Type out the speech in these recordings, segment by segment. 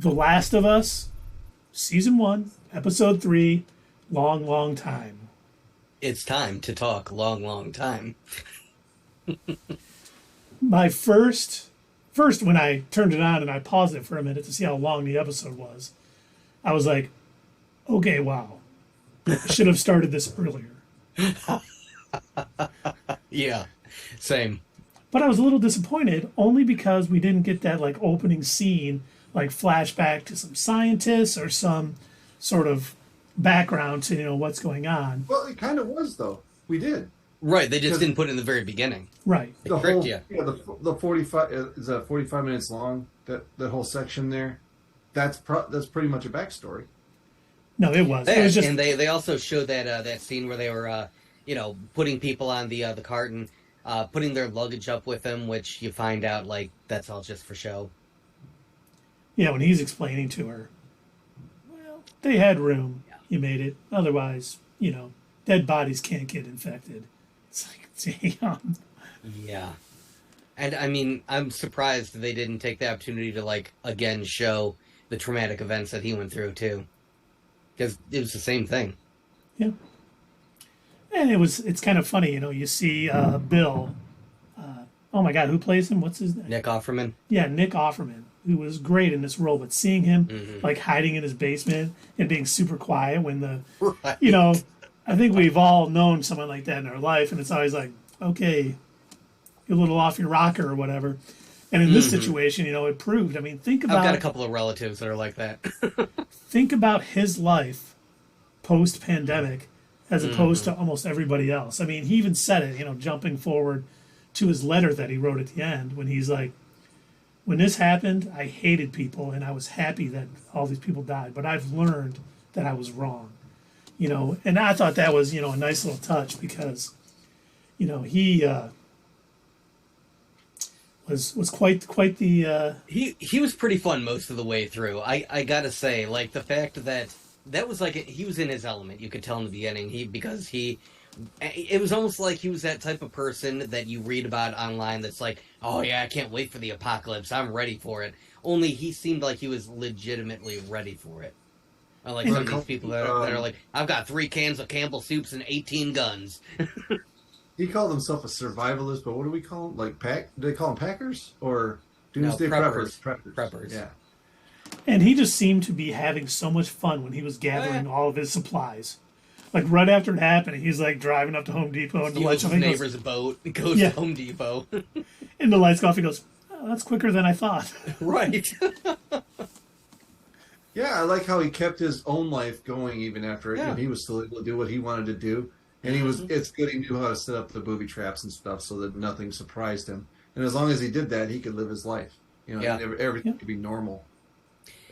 The Last of Us, Season 1, Episode 3, Long, Long Time. It's time to talk long, long time. My first when I turned it on and I paused it for a minute to see how long the episode was, I was like, okay, wow. I should have started this earlier. Yeah, same. But I was a little disappointed only because we didn't get that like opening scene, like flashback to some scientists or some sort of background to, what's going on. Well, it kind of was, though. We did. Right, they just didn't put it in the very beginning. Right. The whole, the 45 is 45 minutes long. That whole section there, that's pretty much a backstory. No, it was. It was just, and they also showed that scene where they were putting people on the cart and putting their luggage up with them, which you find out like that's all just for show. Yeah, when he's explaining to her, well, they had room. Yeah. You made it. Otherwise, dead bodies can't get infected. It's like, damn. Yeah. And I mean, I'm surprised they didn't take the opportunity to like again show the traumatic events that he went through too, because it was the same thing. Yeah. And it's kind of funny, you see Bill. Oh my God, who plays him? What's his name? Nick Offerman. Yeah, Nick Offerman, who was great in this role, but seeing him like hiding in his basement and being super quiet when Right. I think we've all known someone like that in our life, and it's always like, okay, you're a little off your rocker or whatever. And in this situation, it proved. I mean, think about... I've got a couple of relatives that are like that. Think about his life post-pandemic as opposed to almost everybody else. I mean, he even said it, jumping forward to his letter that he wrote at the end when he's like, when this happened, I hated people and I was happy that all these people died, but I've learned that I was wrong. And I thought that was, a nice little touch because, he was quite the... He was pretty fun most of the way through. I gotta say, like, the fact that was like, he was in his element. You could tell in the beginning, it was almost like he was that type of person that you read about online that's like, oh yeah, I can't wait for the apocalypse, I'm ready for it. Only he seemed like he was legitimately ready for it. Unlike some of these people that are like, I've got 3 cans of Campbell soups and 18 guns. He called himself a survivalist, but what do we call him? Like do they call him Packers or doomsday preppers. Preppers. Yeah. And he just seemed to be having so much fun when he was gathering all of his supplies. Like right after it happened, he's like driving up to Home Depot and the lights off. His neighbor's boat. He goes to Home Depot. And the lights go off. He goes, oh, that's quicker than I thought. Right. Yeah, I like how he kept his own life going even after he was still able to do what he wanted to do. And it's good he knew how to set up the booby traps and stuff so that nothing surprised him. And as long as he did that, he could live his life. Everything could be normal.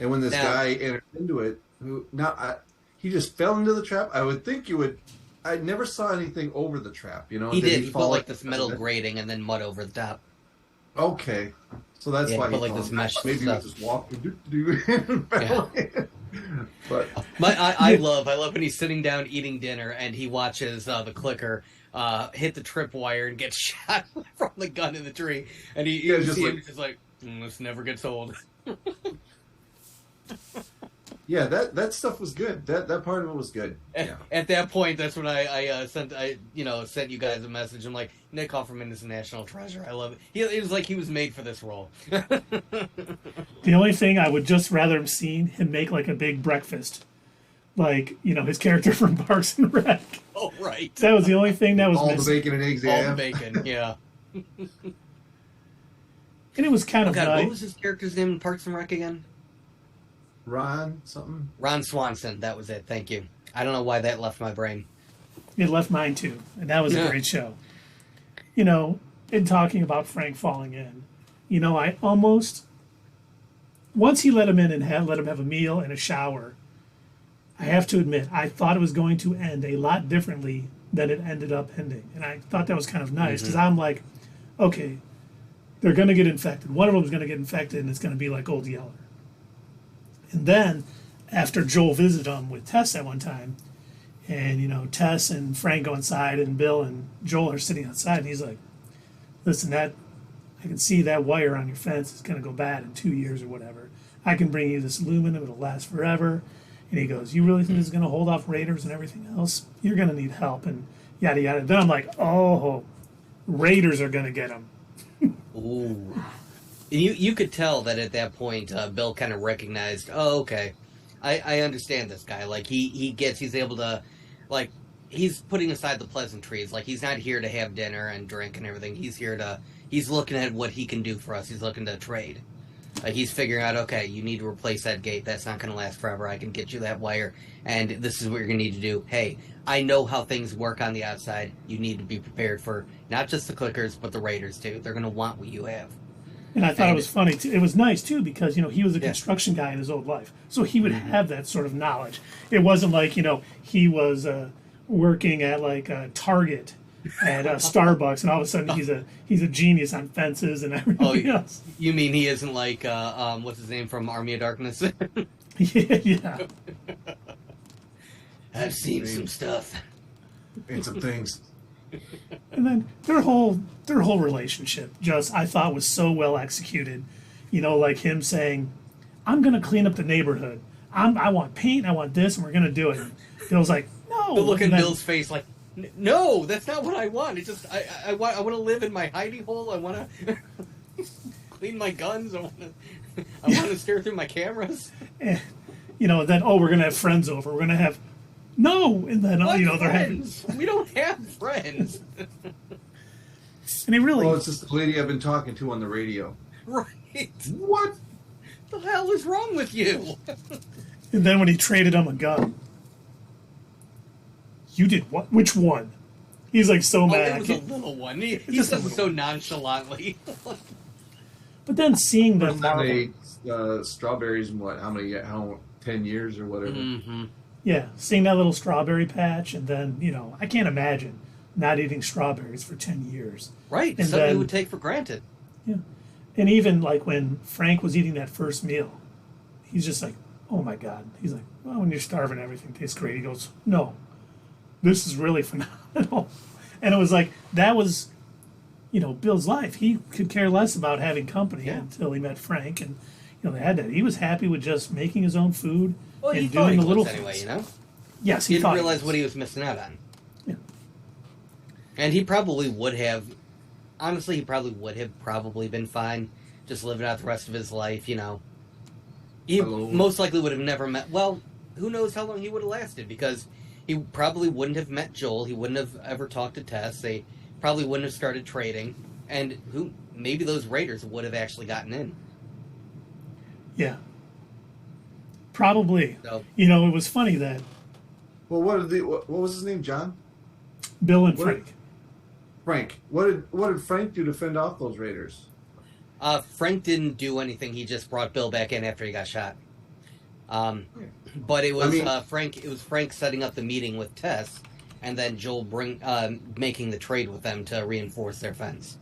And when this guy entered into it, he just fell into the trap. I would think I never saw anything over the trap, He did. He put like this metal grating and then mud over the top. Okay. So that's why he put like this mesh maybe stuff. he was just walking But I love when he's sitting down eating dinner and he watches the clicker hit the tripwire and get shot from the gun in the tree, and he's just like this never gets old. Yeah, that stuff was good. That part of it was good. At that point, that's when I sent you guys a message. I'm like, Nick Offerman is a national treasure. I love it. It was like he was made for this role. The only thing I would just rather have seen him make like a big breakfast, like his character from Parks and Rec. Oh right. That was the only thing that was all missing. The bacon and eggs. All the bacon. Yeah. And it was kind of nice. What was his character's name in Parks and Rec again? Ron something? Ron Swanson, that was it, thank you. I don't know why that left my brain. It left mine too, and that was a great show. In talking about Frank falling in, I almost, once he let him in and let him have a meal and a shower, I have to admit, I thought it was going to end a lot differently than it ended up ending. And I thought that was kind of nice, because I'm like, okay, they're going to get infected. One of them is going to get infected, and it's going to be like Old Yeller. And then, after Joel visited him with Tess at one time, and, Tess and Frank go inside, and Bill and Joel are sitting outside, and he's like, listen, I can see that wire on your fence is going to go bad in 2 years or whatever. I can bring you this aluminum, it'll last forever. And he goes, you really think this is going to hold off raiders and everything else? You're going to need help, and yada, yada. Then I'm like, oh, raiders are going to get him. Ooh. You could tell that at that point, Bill kind of recognized, oh, okay, I understand this guy. Like, he's able to, like, he's putting aside the pleasantries. Like, he's not here to have dinner and drink and everything. He's looking at what he can do for us. He's looking to trade. Like, he's figuring out, okay, you need to replace that gate. That's not going to last forever. I can get you that wire, and this is what you're going to need to do. Hey, I know how things work on the outside. You need to be prepared for not just the clickers, but the raiders, too. They're going to want what you have. And I thought it was funny, too. It was nice, too, because, he was a construction guy in his old life. So he would have that sort of knowledge. It wasn't like, he was working at, like, Target at Starbucks, and all of a sudden he's a genius on fences and everything else. You mean he isn't like, what's his name from Army of Darkness? Yeah. I've seen some stuff. And some things. And then their whole relationship I thought was so well executed. Like him saying, I'm going to clean up the neighborhood. I want paint, I want this, and we're going to do it. And Bill's like, no. The look in Bill's face like, no, that's not what I want. It's just, I want to live in my hidey hole. I want to clean my guns. I want to stare through my cameras. And, then, we're going to have friends over. We're going to have... No! And then, they're having... We don't have friends. And he really... Well, it's just the lady I've been talking to on the radio. Right. What the hell is wrong with you? And then when he traded him a gun... You did what? Which one? He's like so mad. It was a little one. He says it so nonchalantly. But then seeing them strawberries in how 10 years or whatever. Mm-hmm. Yeah, seeing that little strawberry patch, and then, I can't imagine not eating strawberries for 10 years. Right, and something you would take for granted. Yeah. And even like when Frank was eating that first meal, he's just like, oh my God. He's like, well, when you're starving, everything tastes great. He goes, no. This is really phenomenal. And it was like, that was, Bill's life. He could care less about having company until he met Frank. And, they had that. He was happy with just making his own food and doing the little things. Anyway, Yes, he didn't realize what he was missing out on. Yeah. And he probably would have, honestly, probably been fine just living out the rest of his life, He most likely would have never met, well, who knows how long he would have lasted, because he probably wouldn't have met Joel. He wouldn't have ever talked to Tess. They probably wouldn't have started trading. And maybe those raiders would have actually gotten in. Yeah. Probably. So, it was funny that... Well, what was his name, John? Bill and Frank. Frank. What did Frank do to fend off those raiders? Frank didn't do anything. He just brought Bill back in after he got shot. But it was Frank. It was Frank setting up the meeting with Tess, and then Joel making the trade with them to reinforce their fence.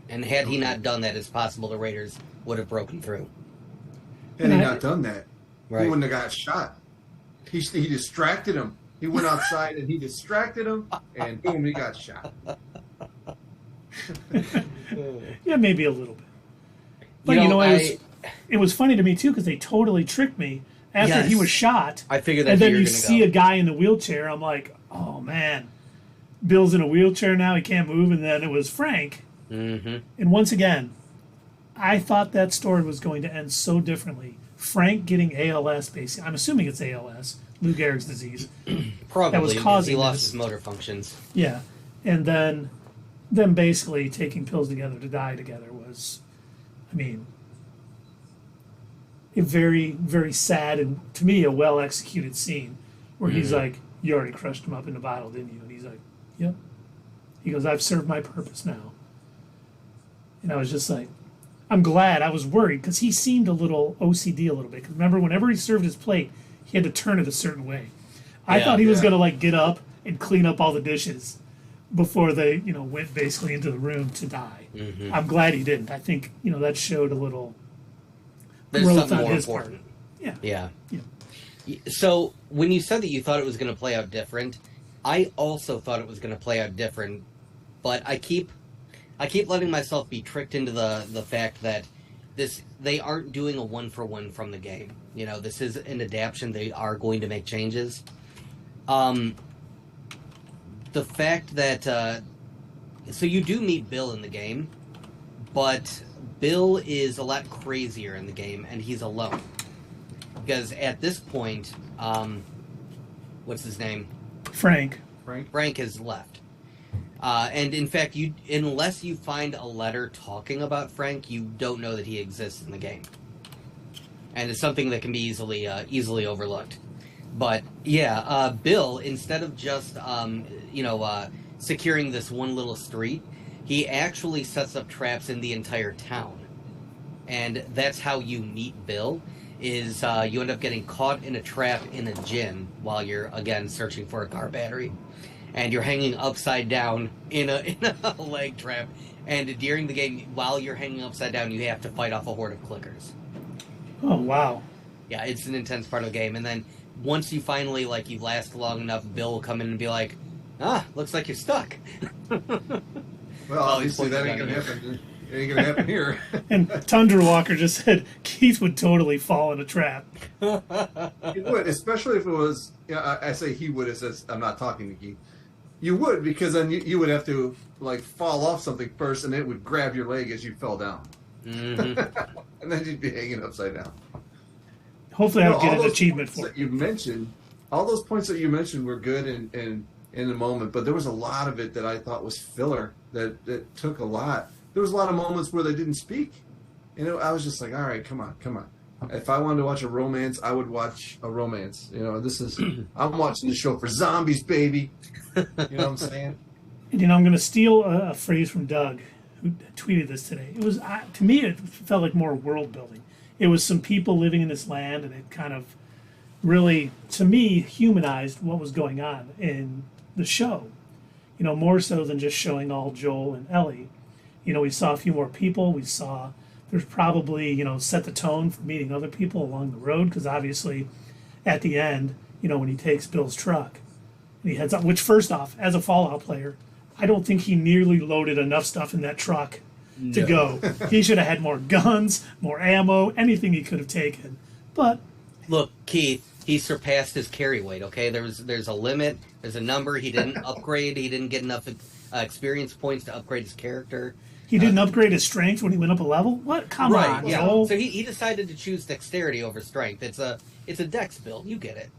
And had he not done that, it's possible the raiders would have broken through. Had he not done that, right, he wouldn't have got shot. He distracted him. He went outside and he distracted him, and boom, he got shot. Yeah, maybe a little bit. But it was funny to me too, because they totally tricked me. After he was shot, I figured that, and then you see a guy in the wheelchair. I'm like, oh man, Bill's in a wheelchair now. He can't move. And then it was Frank. Mm-hmm. And once again, I thought that story was going to end so differently. Frank getting ALS, basically. I'm assuming it's ALS, Lou Gehrig's disease. Probably, that was causing he lost his motor functions. Yeah, and then them basically taking pills together to die together was, a very, very sad and, to me, a well-executed scene where he's like, you already crushed him up in the bottle, didn't you? And he's like, yep. He goes, I've served my purpose now. And I was just like, I'm glad. I was worried because he seemed a little OCD a little bit. 'Cause remember, whenever he served his plate, he had to turn it a certain way. I thought he was going to get up and clean up all the dishes before they, went basically into the room to die. Mm-hmm. I'm glad he didn't. I think, that showed a little There's growth something on more his important. part. Yeah. Yeah. So when you said that you thought it was going to play out different, I also thought it was going to play out different, but I keep letting myself be tricked into the fact that they aren't doing a one-for-one from the game. This is an adaptation. They are going to make changes. The fact that so you do meet Bill in the game, but Bill is a lot crazier in the game, and he's alone. Because at this point, what's his name? Frank has left. And in fact, unless you find a letter talking about Frank, you don't know that he exists in the game. And it's something that can be easily overlooked. But yeah, Bill, instead of just securing this one little street, he actually sets up traps in the entire town. And that's how you meet Bill. Is you end up getting caught in a trap in a gym while you're, again, searching for a car battery. And you're hanging upside down in a leg trap. And during the game, while you're hanging upside down, you have to fight off a horde of clickers. Oh, wow. Yeah, it's an intense part of the game. And then once you finally, you last long enough, Bill will come in and be like, looks like you're stuck. Well, obviously that ain't going to happen. It ain't going to happen here. And Tundra Walker just said Keith would totally fall in a trap. He would, especially if it was, I say he would, as I'm not talking to Keith. You would, because then you would have to, fall off something first, and it would grab your leg as you fell down. Mm-hmm. And then you'd be hanging upside down. Hopefully I'll get an achievement for it. You mentioned, all those points that you mentioned were good in the moment, but there was a lot of it that I thought was filler, that took a lot. There was a lot of moments where they didn't speak. I was just like, all right, come on. If I wanted to watch a romance, I would watch a romance. I'm watching the show for zombies, baby. You know what I'm saying? And, I'm going to steal a phrase from Doug, who tweeted this today. It was, to me, it felt like more world building. It was some people living in this land, and it kind of really, to me, humanized what was going on in the show. More so than just showing all Joel and Ellie. We saw a few more people. We saw there's probably, set the tone for meeting other people along the road, because obviously at the end, when he takes Bill's truck and he heads up, which first off, as a Fallout player, I don't think he nearly loaded enough stuff in that truck to go. He should have had more guns, more ammo, anything he could have taken. But look, Keith, he surpassed his carry weight, okay? There's a limit, there's a number. He didn't upgrade, he didn't get enough experience points to upgrade his character. He didn't upgrade his strength when he went up a level? What? Come on, yeah. Joel. So he decided to choose dexterity over strength. It's a dex build. You get it.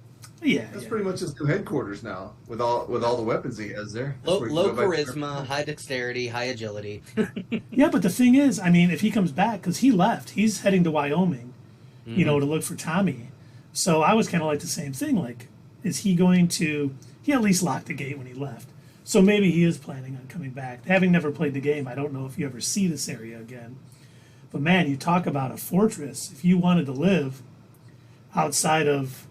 Yeah. That's pretty much his new headquarters now, with all the weapons he has there. Low charisma, high dexterity, high agility. Yeah, but the thing is, if he comes back, because he left, he's heading to Wyoming, to look for Tommy. So I was kind of like the same thing. Is he going to... He at least locked the gate when he left. So maybe he is planning on coming back. Having never played the game, I don't know if you ever see this area again. But man, you talk about a fortress. If you wanted to live outside of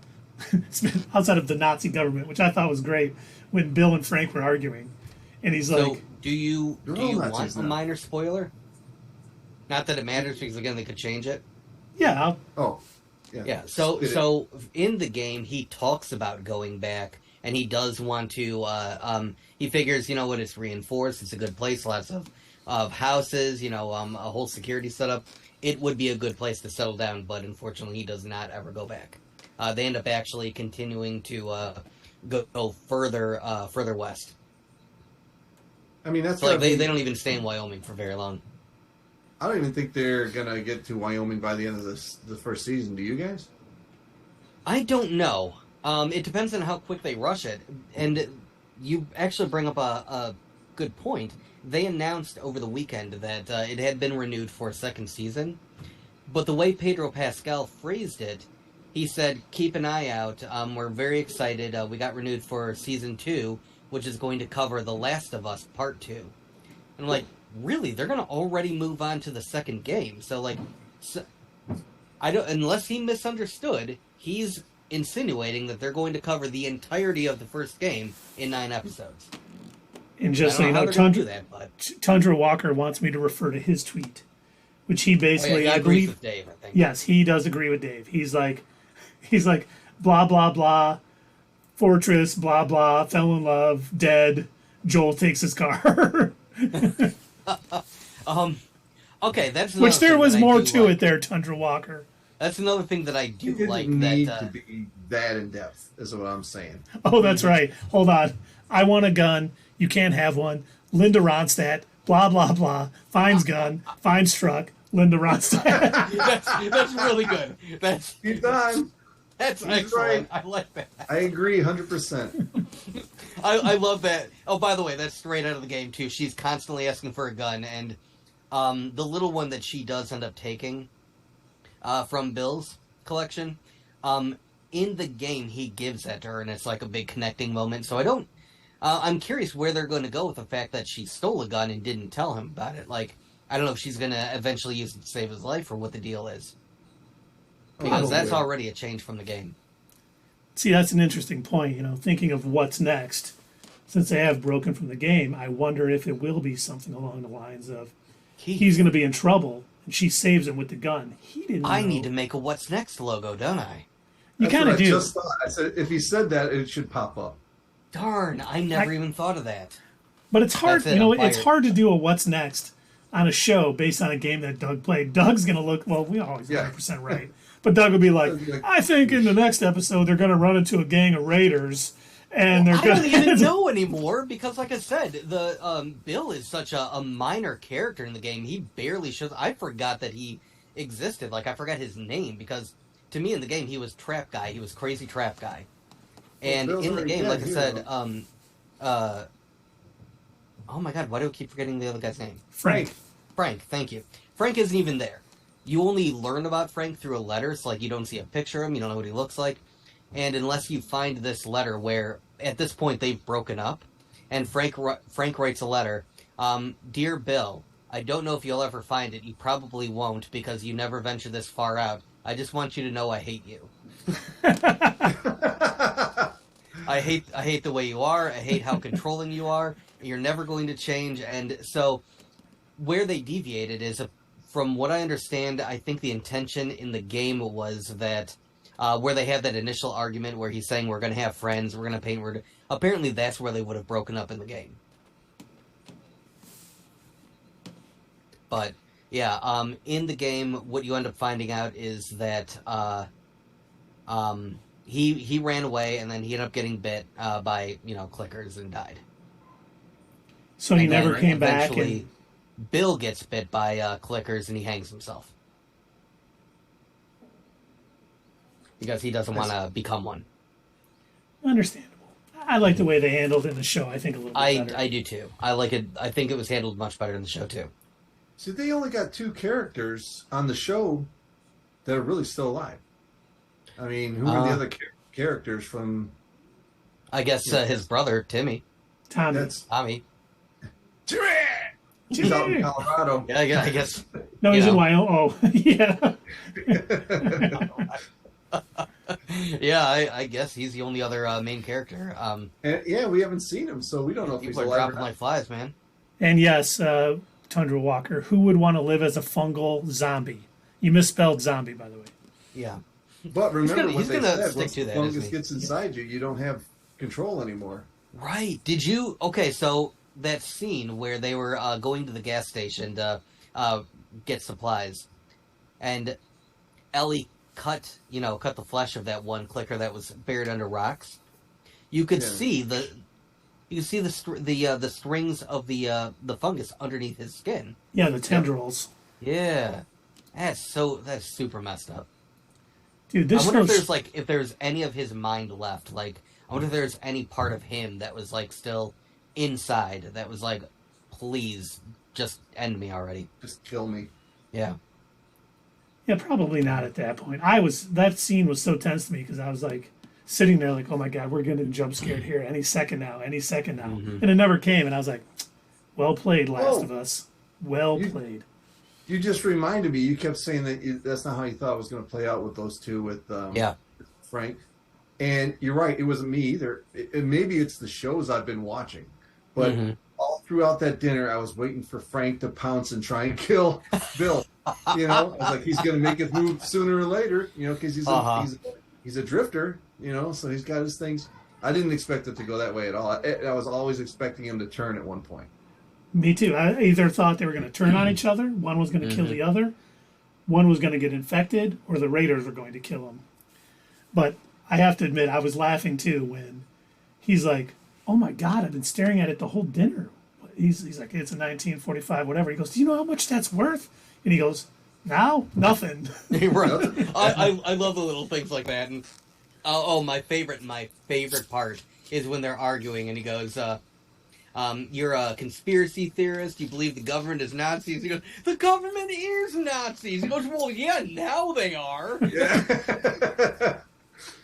the Nazi government, which I thought was great, when Bill and Frank were arguing, and he's like, "Do you want a minor spoiler? Not that it matters, because again, they could change it." Yeah. Yeah. So in the game, he talks about going back. And he does want to, he figures, it's reinforced, it's a good place, lots of houses, a whole security setup. It would be a good place to settle down, but unfortunately he does not ever go back. They end up actually continuing to go further west. That's like they don't even stay in Wyoming for very long. I don't even think they're going to get to Wyoming by the end of the first season. Do you guys? I don't know. It depends on how quick they rush it. And you actually bring up a good point. They announced over the weekend that it had been renewed for a second season. But the way Pedro Pascal phrased it, he said, keep an eye out. We're very excited. We got renewed for season 2, which is going to cover The Last of Us Part 2. And I'm like, really? They're going to already move on to the second game? I don't, unless he misunderstood, he's insinuating that they're going to cover the entirety of the first game in 9 episodes. And just so you know, Tundra Walker wants me to refer to his tweet, which he basically, I believe, with Dave, I think. Yes, he does agree with Dave. He's like, blah blah blah, fortress, blah blah, fell in love, dead. Joel takes his car. Okay, that's another Which there thing was that I more do to like. it there, Tundra Walker. That's another thing that I do It didn't like. need That to be that in depth, is what I'm saying. Oh, that's right. Hold on. I want a gun. You can't have one. Linda Ronstadt. Blah blah blah. Finds gun. Finds truck. Linda Ronstadt. that's really good. He's done. That's He's excellent. right. I like that. I agree 100%. I love that. Oh, by the way, that's straight out of the game too. She's constantly asking for a gun, and the little one that she does end up taking from Bill's collection, in the game he gives that to her, and it's like a big connecting moment. So I don't. I'm curious where they're going to go with the fact that she stole a gun and didn't tell him about it. Like, I don't know if she's going to eventually use it to save his life or what the deal is. Because that's already a change from the game. See, that's an interesting point. Thinking of what's next. Since they have broken from the game, I wonder if it will be something along the lines of he's going to be in trouble, and she saves him with the gun. He didn't know. I need to make a What's Next logo, don't I? You kind of do. I just thought. I said, if he said that, it should pop up. Darn, I never even thought of that. But it's hard, it's hard to do a what's next on a show based on a game that Doug played. Doug's going to look, well, we always 100% right. But Doug would be like, I think in the next episode they're going to run into a gang of raiders. And they're I don't even know anymore because, like I said, the Bill is such a minor character in the game. He barely shows. I forgot that he existed. Like, I forgot his name because, to me, in the game, he was Trap Guy. He was Crazy Trap Guy. And in the game, like I said, oh my god, why do I keep forgetting the other guy's name? Frank, thank you. Frank isn't even there. You only learn about Frank through a letter, so like you don't see a picture of him, you don't know what he looks like. And unless you find this letter where, at this point, they've broken up, and Frank writes a letter, Dear Bill, I don't know if you'll ever find it. You probably won't because you never venture this far out. I just want you to know I hate you. I hate the way you are. I hate how controlling you are. You're never going to change. And so where they deviated is, from what I understand, I think the intention in the game was that where they have that initial argument where he's saying we're going to have friends, we're going to paint, apparently that's where they would have broken up in the game. But yeah, in the game, what you end up finding out is that he ran away, and then he ended up getting bit by clickers and died. So he never came back. Eventually, Bill gets bit by clickers, and he hangs himself because he doesn't want to become one. Understandable. I like the way they handled it in the show. I think a little bit better. I do too. I like it. I think it was handled much better in the show too. See, they only got 2 characters on the show that are really still alive. I mean, who are the other characters from? I guess his brother, Timmy. Tommy. Tommy. Timmy! He's out in Colorado. Yeah, I guess. No, he's in Wyoming. Oh, yeah. Yeah, I guess he's the only other main character. And, yeah, we haven't seen him, so we don't know if he's people are alive dropping like flies, man. And yes, Tundra Walker, who would want to live as a fungal zombie? You misspelled zombie, by the way. Yeah. But remember he's what they gonna said, stick once to the that, fungus isn't he? gets inside you, you don't have control anymore. Right. Did you... Okay, so that scene where they were going to the gas station to get supplies, and Ellie cut the flesh of that one clicker that was buried under rocks. You could see the strings of the fungus underneath his skin. Yeah, the tendrils. Yeah, that's super messed up. Dude, this I wonder if there's any of his mind left. Like, I wonder if there's any part of him that was like still inside that was like, please just end me already. Just kill me. Yeah. Yeah, probably not at that point. That scene was so tense to me because I was like sitting there like, oh my god, we're getting jump scared here any second now. Mm-hmm. And it never came, and I was like, well played, Last of Us. Well played. You just reminded me. You kept saying that that's not how you thought it was going to play out with those two, with Frank. And you're right. It wasn't me either. Maybe it's the shows I've been watching, but all throughout that dinner, I was waiting for Frank to pounce and try and kill Bill. I was like, he's going to make it move sooner or later. Because he's a drifter. So he's got his things. I didn't expect it to go that way at all. I was always expecting him to turn at one point. Me too. I either thought they were going to turn on each other, one was going to kill the other, one was going to get infected, or the raiders were going to kill him. But I have to admit, I was laughing too when he's like, "Oh my God, I've been staring at it the whole dinner." He's like, "It's a 1945, whatever." He goes, "Do you know how much that's worth?" And he goes, "Now, nothing." Right. I love the little things like that. And my favorite part is when they're arguing, and he goes, "You're a conspiracy theorist. You believe the government is Nazis." He goes, "The government is Nazis." He goes, "Well, yeah, now they are." Yeah.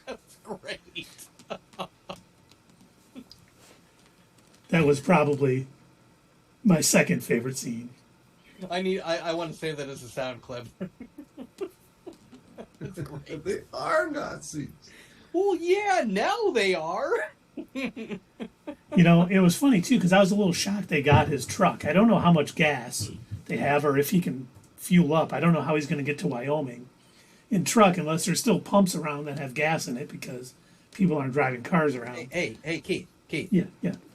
That's great. That was probably my second favorite scene. I want to save that as a sound clip. That's great. They are Nazis. Well, yeah, now they are. You know, it was funny too because I was a little shocked they got his truck. I don't know how much gas they have or if he can fuel up. I don't know how he's going to get to Wyoming in truck unless there's still pumps around that have gas in it because people aren't driving cars around. Hey, Keith. Yeah.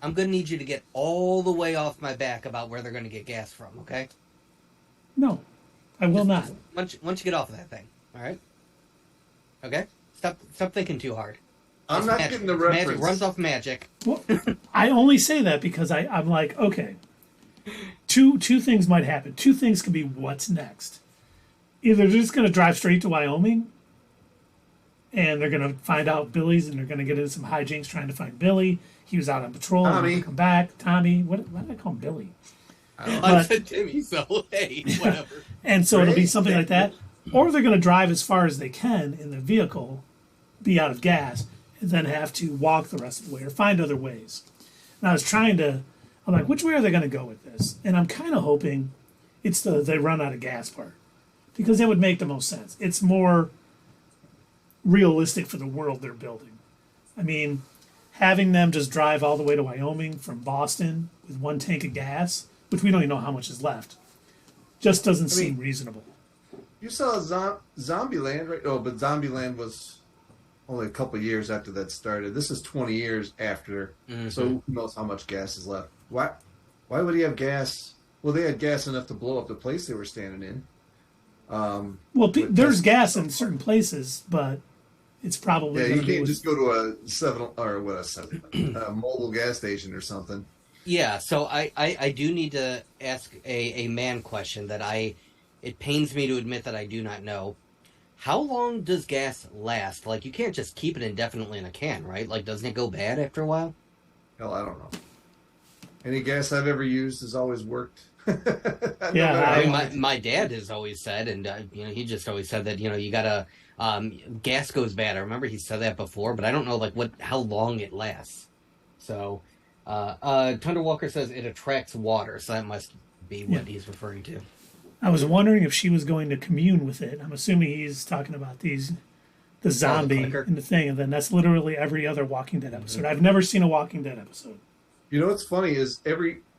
I'm going to need you to get all the way off my back about where they're going to get gas from, okay? No, I will not. Once you get off of that thing, all right? Okay? Stop thinking too hard. I'm not magic. getting the Magic reference. runs off magic. Well, I only say that because I'm like, okay, two things might happen. Two things could be what's next. Either they're just going to drive straight to Wyoming and they're going to find out Billy's and they're going to get into some hijinks trying to find Billy. He was out on patrol. Tommy. And come back. Tommy. Why did I call him Billy? I said Timmy, so hey, whatever. And so it'll be something like that. Or they're going to drive as far as they can in the vehicle, be out of gas, and then have to walk the rest of the way or find other ways. And I'm like, which way are they going to go with this? And I'm kind of hoping it's they run out of gas part. Because that would make the most sense. It's more realistic for the world they're building. I mean, having them just drive all the way to Wyoming from Boston with one tank of gas, which we don't even know how much is left, just doesn't seem reasonable. You saw Zombieland, right? Oh, but Zombieland was only a couple of years after that started. This is 20 years after, so who knows how much gas is left. Why would he have gas? Well, they had gas enough to blow up the place they were standing in. There's gas in certain places, but it's probably you can't just go to a mobile gas station or something. Yeah, so I do need to ask a man question that it pains me to admit that I do not know. How long does gas last? Like, you can't just keep it indefinitely in a can, right? Like, doesn't it go bad after a while? Hell, I don't know. Any gas I've ever used has always worked. My dad has always said, and he just always said that you gotta gas goes bad. I remember he said that before, but I don't know how long it lasts. So, Thunder Walker says it attracts water, so that must be what he's referring to. I was wondering if she was going to commune with it. I'm assuming he's talking about the zombie and the thing, and then that's literally every other Walking Dead episode. I've never seen a Walking Dead episode. You know what's funny is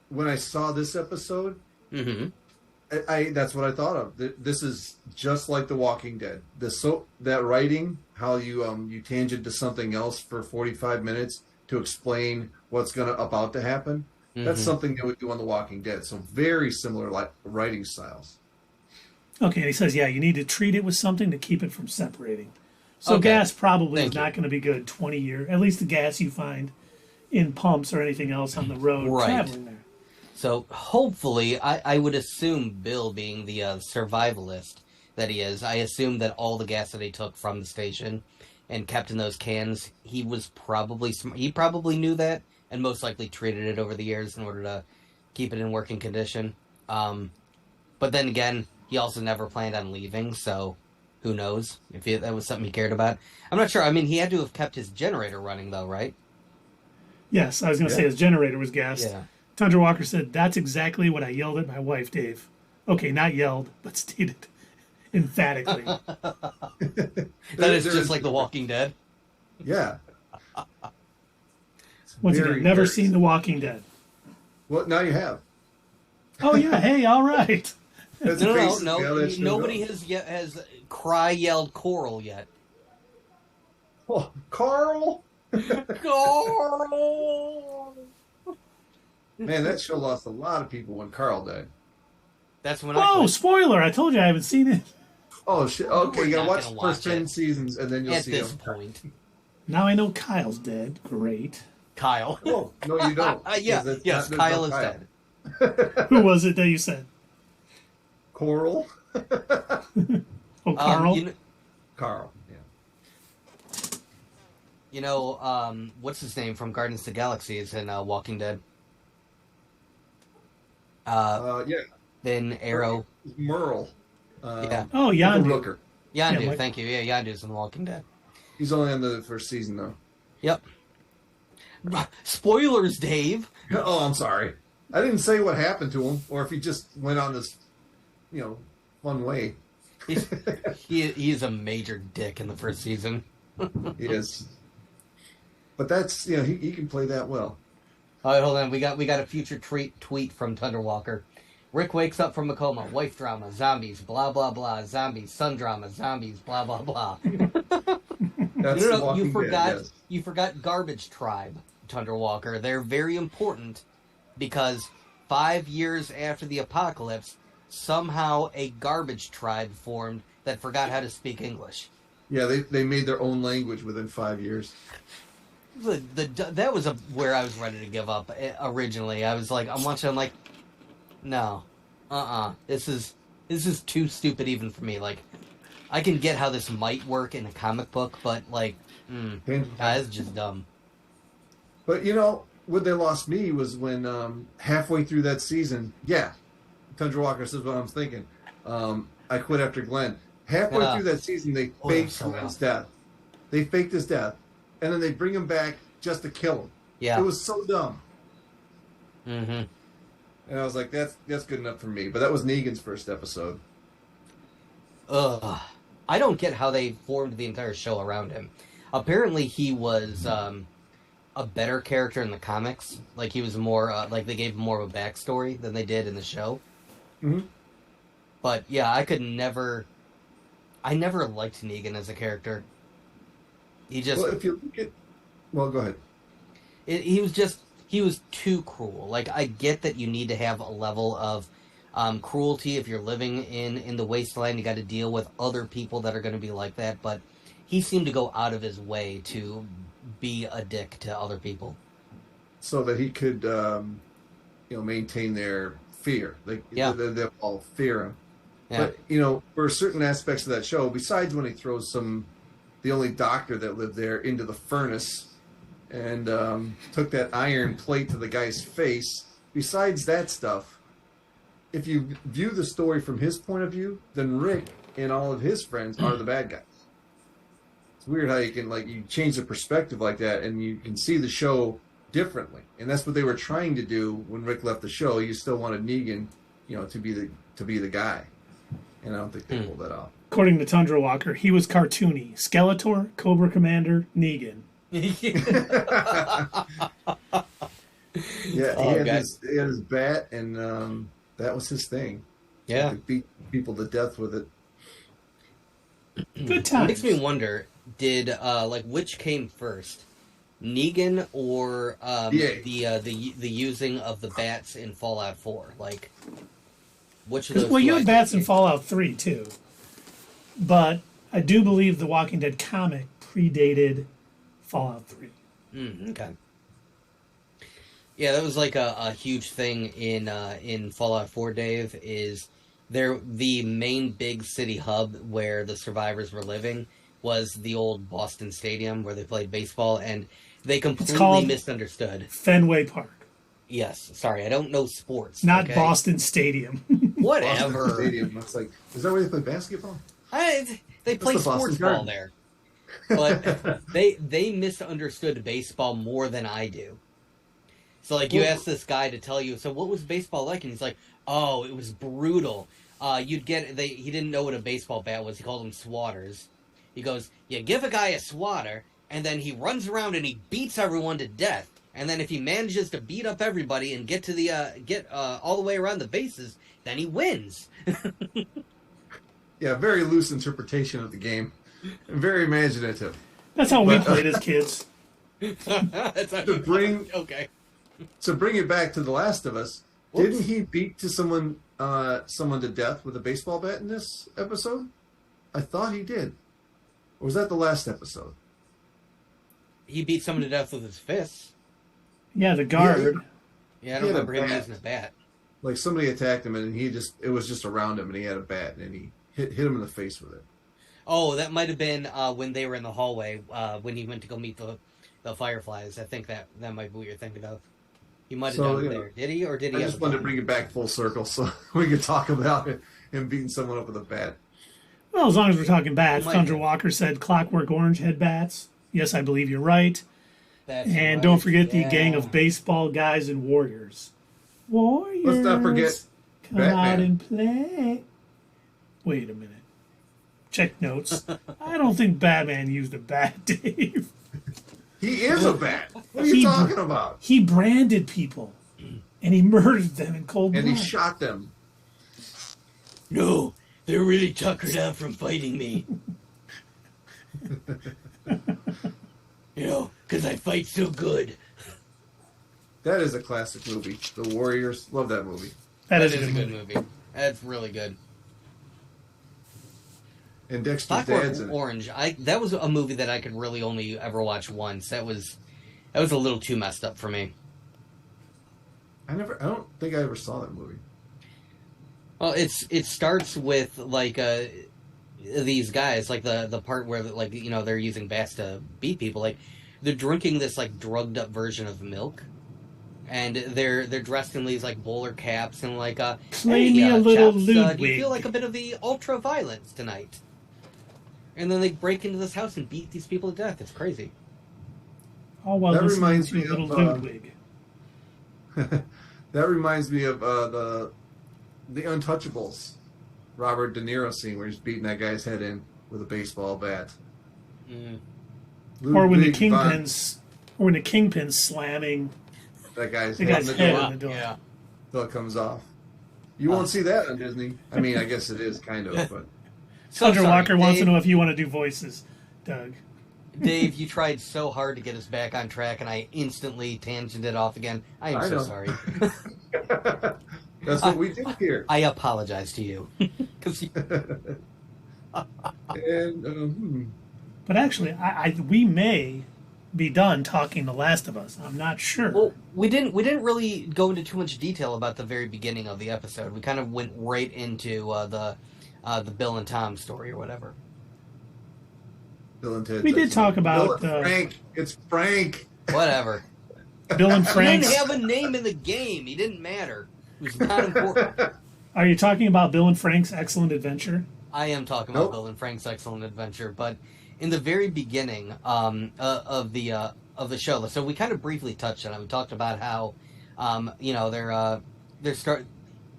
when I saw this episode, that's what I thought of. This is just like The Walking Dead. That writing, how you tangent to something else for 45 minutes to explain what's about to happen. That's something they would do on The Walking Dead. So very similar writing styles. Okay, and he says, you need to treat it with something to keep it from separating. So gas probably is not going to be good 20 years. At least the gas you find in pumps or anything else on the road traveling there. So hopefully, I would assume Bill, being the survivalist that he is, I assume that all the gas that he took from the station and kept in those cans, he probably knew that and most likely treated it over the years in order to keep it in working condition. But then again, he also never planned on leaving, so who knows if that was something he cared about. I'm not sure. I mean, he had to have kept his generator running, though, right? Yes, I was going to say his generator was gassed. Yeah. Tundra Walker said, that's exactly what I yelled at my wife, Dave. Okay, not yelled, but stated emphatically. That is just like The Walking Dead. Yeah. Once again, never seen The Walking Dead. Well, now you have. Oh, yeah. Hey, all right. No. Nobody has yelled Coral yet. Oh, Carl? Carl! Man, that show lost a lot of people when Carl died. That's when Whoa, spoiler! I told you I haven't seen it. Oh shit! Okay, you gotta We're watch not the gonna first watch 10 it. seasons, and then you'll At see this him. point. Now I know Kyle's dead. Great. Kyle. Oh no, you don't. Yeah, 'Cause it's yes, there's Kyle no is dead. Who was it that you said? Coral. Oh, Carl. Carl. Yeah. What's his name from Guardians of the Galaxy is in Walking Dead. Yeah. Then Arrow. Merle. Yeah. Oh, Yondu. Rooker. Yondu, Yeah, thank you. Yeah, Yondu's in The Walking Dead. He's only on the first season though. Yep. Spoilers, Dave. Oh, I'm sorry. I didn't say what happened to him, or if he just went on this, fun way. He's a major dick in the first season. He is. But that's he can play that well. All right, hold on. We got a future tweet from Thunderwalker. Rick wakes up from a coma. Wife drama, zombies, blah blah blah. Zombies, son drama, zombies, blah blah blah. That's You forgot. Dead, yes. You forgot Garbage Tribe, Thunderwalker. They're very important because 5 years after the apocalypse, somehow a garbage tribe formed that forgot how to speak English. Yeah, they made their own language within 5 years. That was where I was ready to give up originally. I was like, I'm watching. I'm like, no, this is too stupid even for me. Like, I can get how this might work in a comic book, but like, it's just dumb. But what they lost me was when halfway through that season, Tundra Walker says what I'm thinking. I quit after Glenn. Halfway through that season, they faked Glenn's death. They faked his death, and then they bring him back just to kill him. Yeah, it was so dumb. Mm-hmm. And I was like, that's good enough for me. But that was Negan's first episode. Ugh. I don't get how they formed the entire show around him. Apparently, he was a better character in the comics. Like, he was more, like, they gave him more of a backstory than they did in the show. Mm-hmm. But, yeah, I never liked Negan as a character. He just... Well, if you look at... Well, go ahead. He was too cruel. Like, I get that you need to have a level of cruelty if you're living in the wasteland. You got to deal with other people that are going to be like that, but he seemed to go out of his way to be a dick to other people, so that he could, maintain their fear. They'll all fear him. Yeah. But for certain aspects of that show, besides when he throws the only doctor that lived there into the furnace and took that iron plate to the guy's face. Besides that stuff. If you view the story from his point of view, then Rick and all of his friends are the bad guys. It's weird how you can you change the perspective like that, and you can see the show differently. And that's what they were trying to do when Rick left the show. You still wanted Negan, to be the guy, and I don't think they pulled that off. According to Tundra Walker, he was cartoony. Skeletor, Cobra Commander, Negan. Yeah, he had his bat, and that was his thing. Yeah, he could beat people to death with it. Good times. It makes me wonder: did which came first, Negan or the using of the bats in Fallout 4? Like, which of those? Well, you had bats in Fallout 3 too, but I do believe the Walking Dead comic predated Fallout 3. Okay. Yeah, that was like a huge thing in Fallout 4, Dave, is the main big city hub where the survivors were living was the old Boston Stadium where they played baseball, and they completely misunderstood. Fenway Park. Yes, sorry, I don't know sports. Not Boston Stadium. Whatever. Boston Stadium. It's like, is that where they play basketball? They play sports ball there. But they misunderstood baseball more than I do. So, you ask this guy to tell you, so what was baseball like? And he's like, oh, it was brutal. He didn't know what a baseball bat was. He called them swatters. He goes, you give a guy a swatter, and then he runs around and he beats everyone to death. And then if he manages to beat up everybody and get all the way around the bases, then he wins. Yeah, very loose interpretation of the game. Very imaginative. That's how we played as kids. That's how to bring okay. to bring it back to The Last of Us, didn't he beat to someone to death with a baseball bat in this episode? I thought he did. Or was that the last episode? He beat someone to death with his fists. Yeah, the guard. Yeah, I don't remember him using a bat. Like somebody attacked him and it was just around him and he had a bat and he hit him in the face with it. Oh, that might have been when they were in the hallway when he went to go meet the Fireflies. I think that might be what you're thinking of. He might have done it there. Did he, or did he? I just wanted to bring it back full circle so we could talk about it and beating someone up with a bat. Well, as long as we're talking bats, Thunder Walker said Clockwork Orange had bats. Yes, I believe you're right. That's and right. don't forget the gang of baseball guys and warriors. Warriors. Let's not forget come Batman. out and play. Wait a minute. Check notes. I don't think Batman used a bat, Dave. He is a bat. What are you talking about? He branded people, and he murdered them in cold blood. And he shot them. No, they're really tuckered out from fighting me. Because I fight so good. That is a classic movie. The Warriors. Love that movie. That is a good movie. That's really good. And Dexter's Clockwork dad's in it. Orange. That was a movie that I could really only ever watch once. That was a little too messed up for me. I don't think I ever saw that movie. Well, it starts with like these guys, like the part where like they're using bats to beat people. Like they're drinking this like drugged up version of milk, and they're dressed in these like bowler caps and like play me a little chaps, Ludwig. do you feel like a bit of the ultra violence tonight? And then they break into this house and beat these people to death. It's crazy. Oh well, That listening reminds to me little of, Ludwig. That reminds me of the Untouchables, Robert De Niro scene where he's beating that guy's head in with a baseball bat. Mm. Or when the Ludwig kingpin's slamming that guy's the head guy's in the head door in the door. Yeah. till it comes off. You won't see that on Disney. I mean, I guess it is kind of, but Thunder Walker wants to Dave. know if you want to do voices, Doug. Dave, you tried so hard to get us back on track, and I instantly tangented off again. I am so sorry. that's what we do here. I apologize to you. 'Cause And But actually, we may be done talking The Last of Us. I'm not sure. well, we didn't really go into too much detail about the very beginning of the episode. We kind of went right into the Bill and Tom story or whatever. Bill and Ted. We did talk about Bill and Frank. It's Frank. Whatever. Bill and He Frank's. didn't have a name in the game. He didn't matter. It was not important. Are you talking about Bill and Frank's Excellent Adventure? I am talking about Bill and Frank's Excellent Adventure, but in the very beginning of the show, so we kind of briefly touched on it. We talked about how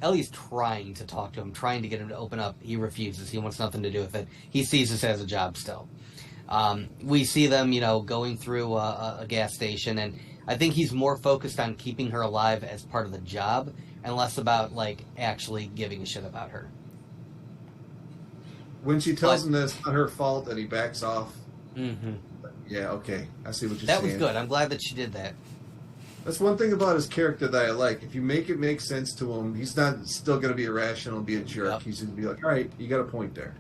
Ellie's trying to talk to him, trying to get him to open up. He refuses. He wants nothing to do with it. He sees this as a job still. We see them, going through a gas station, and I think he's more focused on keeping her alive as part of the job and less about like actually giving a shit about her. When she tells him that it's not her fault, and he backs off. Mm-hmm. Yeah, okay, I see what you're saying. That was good. I'm glad that she did that. That's one thing about his character that I like. If you make it make sense to him, he's not still going to be irrational and be a jerk. Yep. He's going to be like, all right, you got a point there.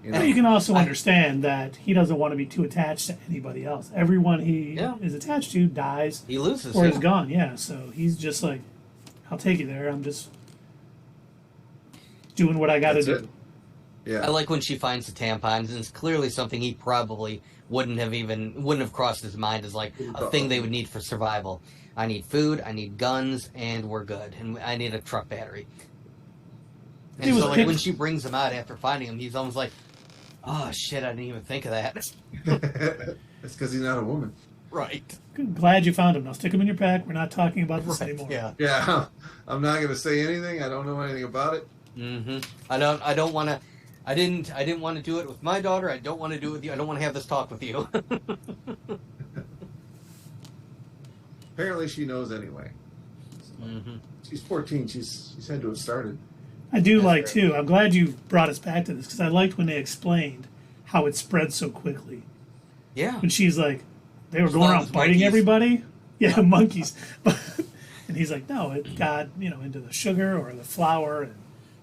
And you can also understand that he doesn't want to be too attached to anybody else. Everyone he is attached to dies. He loses. Or is gone, yeah. So he's just like, I'll take you there. I'm just doing what I got to do. It. Yeah. I like when she finds the tampons, and it's clearly something he probably wouldn't have crossed his mind as like a thing they would need for survival. I need food, I need guns, and we're good. And I need a truck battery. And so like when she brings him out after finding him, he's almost like, oh shit, I didn't even think of that. It's because he's not a woman. Right. Good. Glad you found him. Now stick him in your pack. We're not talking about this anymore. Yeah. Yeah. I'm not going to say anything. I don't know anything about it. Mm-hmm. I don't want to. I didn't want to do it with my daughter. I don't want to do it with you. I don't want to have this talk with you. Apparently she knows anyway. Mm-hmm. She's 14. She's had to have started. I do like, too, I'm glad you brought us back to this, because I liked when they explained how it spread so quickly. Yeah. When she's like, they were going around biting everybody. Yeah, monkeys. And he's like, no, it got, into the sugar or the flour, and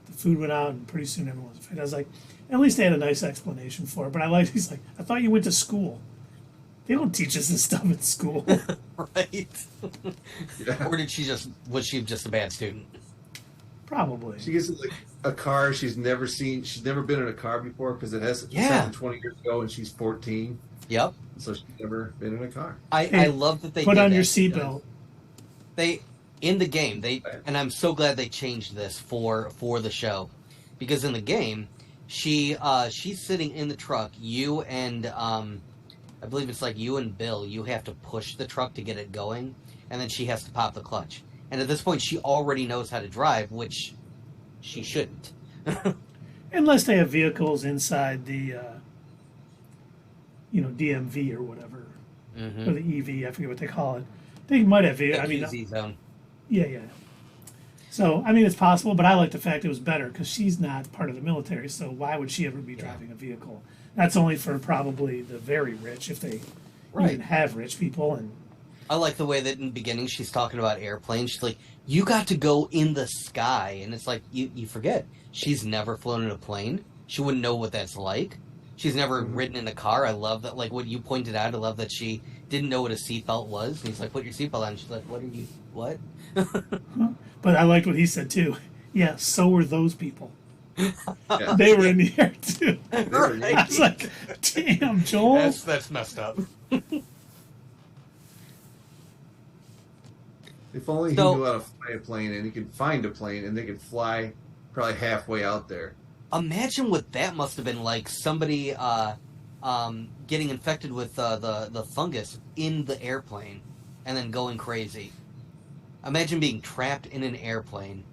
the food went out, and pretty soon everyone was afraid. I was like, at least they had a nice explanation for it. But he's like, I thought you went to school. They don't teach us this stuff in school. Right. Yeah. Or was she just a bad student? Probably. She gets like a car she's never been in a car before because it happened 20 years ago and she's 14. Yep. So she's never been in a car. I love that they put did on that your seatbelt. In the game, and I'm so glad they changed this for the show, because in the game, she's sitting in the truck. You and I believe it's like you and Bill. You have to push the truck to get it going, and then she has to pop the clutch. And at this point, she already knows how to drive, which she shouldn't. Unless they have vehicles inside the, DMV or whatever, or the EV. I forget what they call it. They might have vehicles. EZ zone. Yeah. So, it's possible, but I like the fact it was better because she's not part of the military, so why would she ever be driving a vehicle? That's only for probably the very rich, if they even have rich people. And I like the way that in the beginning she's talking about airplanes. She's like, you got to go in the sky. And it's like, you forget. She's never flown in a plane. She wouldn't know what that's like. She's never ridden in a car. I love that, like what you pointed out. I love that she didn't know what a seatbelt was. And he's like, put your seatbelt on. She's like, what? But I liked what he said, too. Yeah, so were those people. Yeah. They were in the air, too. Right. I was like, damn, Joel. That's messed up. If only he knew how to fly a plane, and he could find a plane, and they could fly probably halfway out there. Imagine what that must have been like. Somebody getting infected with the fungus in the airplane and then going crazy. Imagine being trapped in an airplane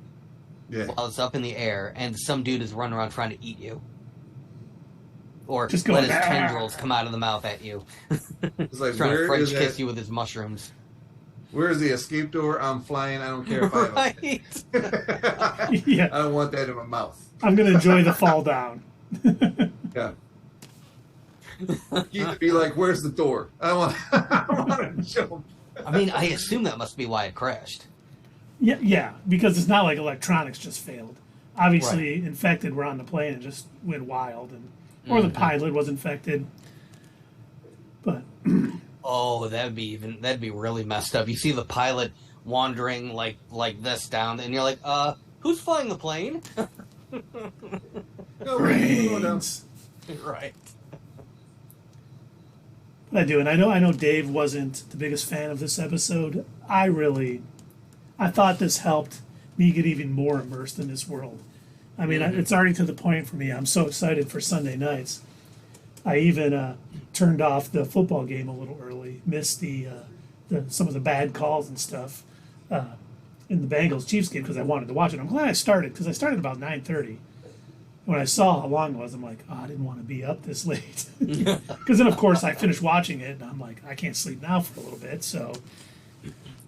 while it's up in the air and some dude is running around trying to eat you. Or just let his tendrils come out of the mouth at you. It's like, trying to French kiss you with his mushrooms. Where is the escape door? I'm flying. I don't care if I Yeah. I don't want that in my mouth. I'm going to enjoy the fall down. Yeah. You'd be like, where's the door? I don't want to jump. I assume that must be why it crashed. Yeah, because it's not like electronics just failed. Obviously, infected were on the plane and just went wild, or the pilot was infected. But oh, that'd be really messed up. You see the pilot wandering like this down, and you're like, who's flying the plane? Brains. Right. But I do, and I know Dave wasn't the biggest fan of this episode. I thought this helped me get even more immersed in this world. It's already to the point for me. I'm so excited for Sunday nights. I even turned off the football game a little early, missed the some of the bad calls and stuff in the Bengals-Chiefs game because I wanted to watch it. I'm glad I started because I started about 9:30. When I saw how long it was, I'm like, I didn't want to be up this late. Because then, of course, I finished watching it, and I'm like, I can't sleep now for a little bit, so.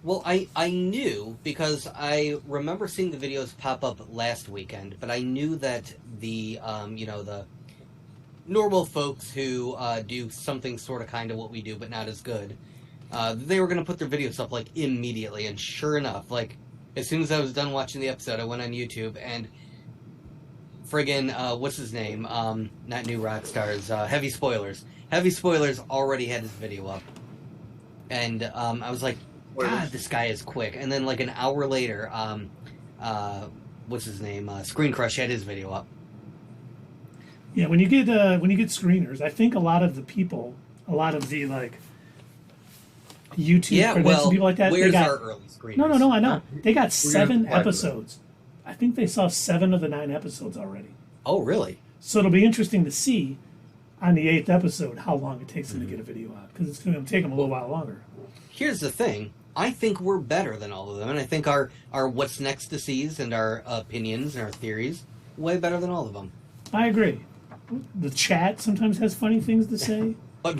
Well, I knew, because I remember seeing the videos pop up last weekend, but I knew that the normal folks who do something sort of kind of what we do, but not as good, they were going to put their videos up, like, immediately, and sure enough, like, as soon as I was done watching the episode, I went on YouTube, and friggin', what's his name? Not New Rockstars, Heavy Spoilers. Heavy Spoilers already had his video up. And I was like, God, this guy is quick. And then like an hour later, what's his name? Screen Crush had his video up. Yeah, when you get screeners, I think a lot of the like YouTube credits and people like that. Where's our early screeners? No, I know. They got 7 episodes. I think they saw 7 of the 9 episodes already. Oh, really? So it'll be interesting to see on the 8th episode how long it takes them to get a video out, because it's going to take them a little while longer. Here's the thing. I think we're better than all of them, and I think our what's next to sees and our opinions and our theories way better than all of them. I agree. The chat sometimes has funny things to say. But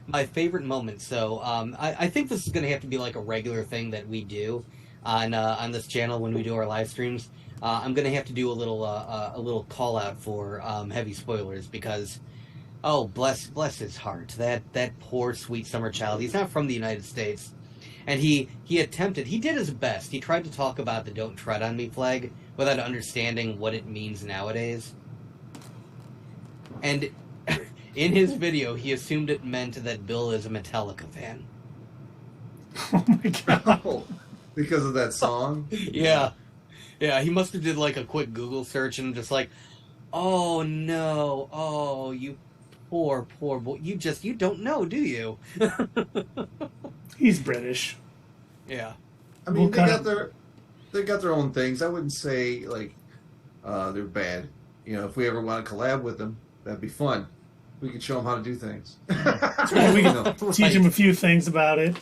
my favorite moment, so I think this is going to have to be like a regular thing that we do on this channel when we do our live streams. I'm going to have to do a little call out for Heavy Spoilers because, bless his heart, that poor sweet summer child. He's not from the United States. And he did his best. He tried to talk about the "Don't Tread on Me" flag without understanding what it means nowadays. And in his video, he assumed it meant that Bill is a Metallica fan. Oh my god! Oh, because of that song. Yeah, he must have did like a quick Google search and just like, oh no, oh you poor boy, you don't know, do you? He's British. Yeah. I mean, they got their own things. I wouldn't say like they're bad. You know, if we ever want to collab with them, that'd be fun. We could show them how to do things. Yeah, we can teach him a few things about it.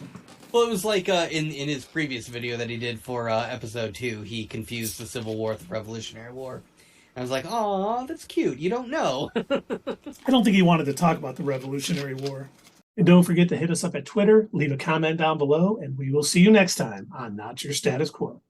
Well, it was like in his previous video that he did for episode 2, he confused the Civil War with the Revolutionary War. I was like, "Aw, that's cute. You don't know." I don't think he wanted to talk about the Revolutionary War. And don't forget to hit us up at Twitter, leave a comment down below, and we will see you next time on Not Your Status Quo.